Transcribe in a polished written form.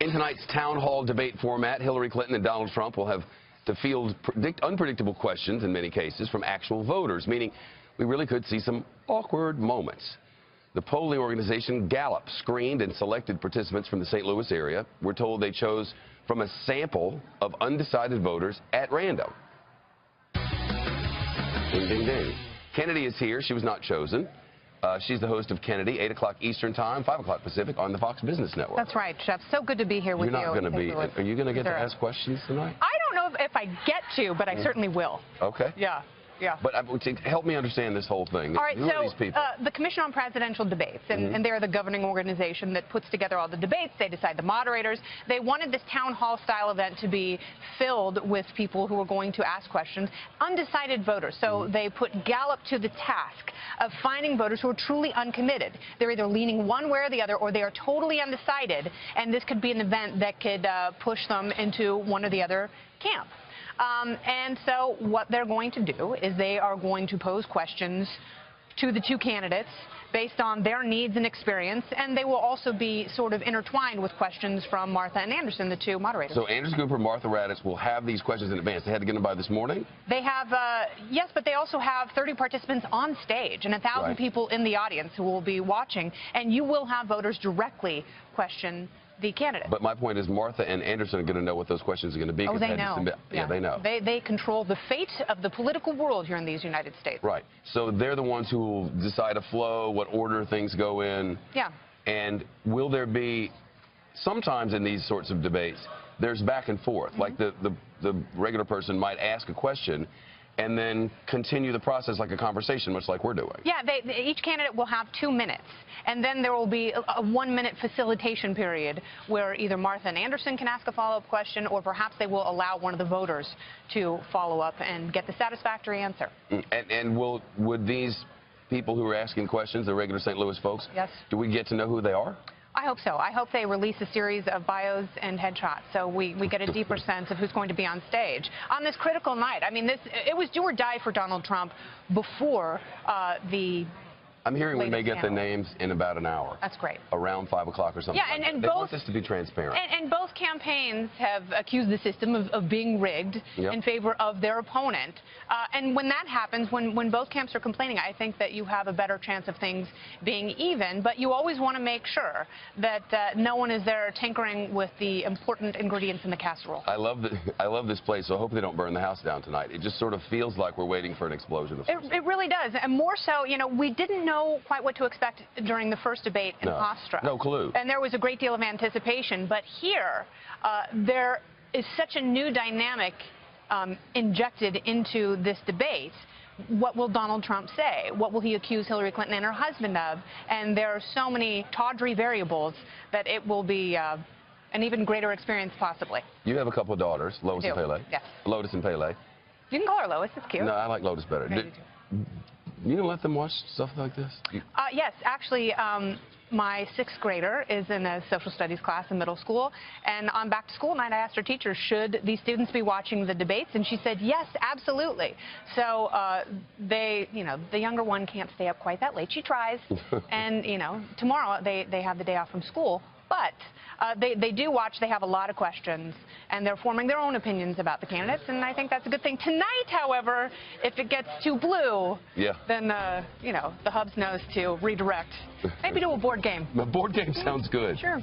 In tonight's town hall debate format, Hillary Clinton and Donald Trump will have to field unpredictable questions in many cases from actual voters, meaning we really could see some awkward moments. The polling organization Gallup screened and selected participants from the St. Louis area. We're told they chose from a sample of undecided voters at random. Ding, ding, ding. Kennedy is here. She was not chosen. She's the host of Kennedy, 8 o'clock Eastern Time, 5 o'clock Pacific on the Fox Business Network. That's right, Chef. So good to be here with you. You're not going to be. Are you going to get to ask questions tonight? I don't know if I get to, but I certainly will. Okay. Yeah. Yeah. But help me understand this whole thing. All right, Who are these people? The Commission on Presidential Debates, and they're the governing organization that puts together all the debates. They decide the moderators. They wanted this town hall style event to be filled with people who are going to ask questions, undecided voters. So they put Gallup to the task of finding voters who are truly uncommitted. They're either leaning one way or the other, or they are totally undecided, and this could be an event that could push them into one or the other camp. And so what they're going to do is they are going to pose questions to the two candidates based on their needs and experience, and they will also be sort of intertwined with questions from Martha and Anderson, the two moderators. So Anderson Cooper and Martha Raddatz will have these questions in advance. They had to get them by this morning? They have, yes, but they also have 30 participants on stage and 1,000 people in the audience who will be watching, and you will have voters directly question the candidate. But my point is Martha and Anderson are going to know what those questions are going to be. Oh, they know. Yeah, they know. They control the fate of the political world here in these United States. Right. So they're the ones who will decide a flow, what order things go in. Yeah. And will there be, sometimes in these sorts of debates, there's back and forth. Like the regular person might ask a question and then continue the process like a conversation, much like we're doing. Yeah, each candidate will have 2 minutes, and then there will be a 1-minute facilitation period where either Martha and Anderson can ask a follow-up question, or perhaps they will allow one of the voters to follow up and get the satisfactory answer. And would these people who are asking questions, the regular St. Louis folks, yes, do we get to know who they are? I hope so. I hope they release a series of bios and headshots so we get a deeper sense of who's going to be on stage on this critical night. I mean, it was do or die for Donald Trump before I'm hearing we may get the names in about an hour. That's great. Around 5 o'clock or something. Yeah, and they want this to be transparent. And both campaigns have accused the system of being rigged in favor of their opponent. And when that happens, when both camps are complaining, I think that you have a better chance of things being even. But you always want to make sure that no one is there tinkering with the important ingredients in the casserole. I love this place, so I hope they don't burn the house down tonight. It just sort of feels like we're waiting for an explosion of some sort. It really does. And more so, you know, we didn't know quite what to expect during the first debate in Hofstra. No clue. And there was a great deal of anticipation. But here, there is such a new dynamic injected into this debate. What will Donald Trump say? What will he accuse Hillary Clinton and her husband of? And there are so many tawdry variables that it will be an even greater experience, possibly. You have a couple of daughters, Lois and Pele. Yes. Lotus and Pele. You can call her Lois. It's cute. No, I like Lotus better. You gonna let them watch stuff like this? Yes, actually, my 6th grader is in a social studies class in middle school, and on back to school night I asked her teacher, should these students be watching the debates, and she said yes, absolutely. So the younger one can't stay up quite that late. She tries, and tomorrow they have the day off from school. But they do watch. They have a lot of questions, and they're forming their own opinions about the candidates, and I think that's a good thing. Tonight, however, if it gets too blue, then, the Hubs knows to redirect. Maybe do a board game. A board game sounds good. Sure.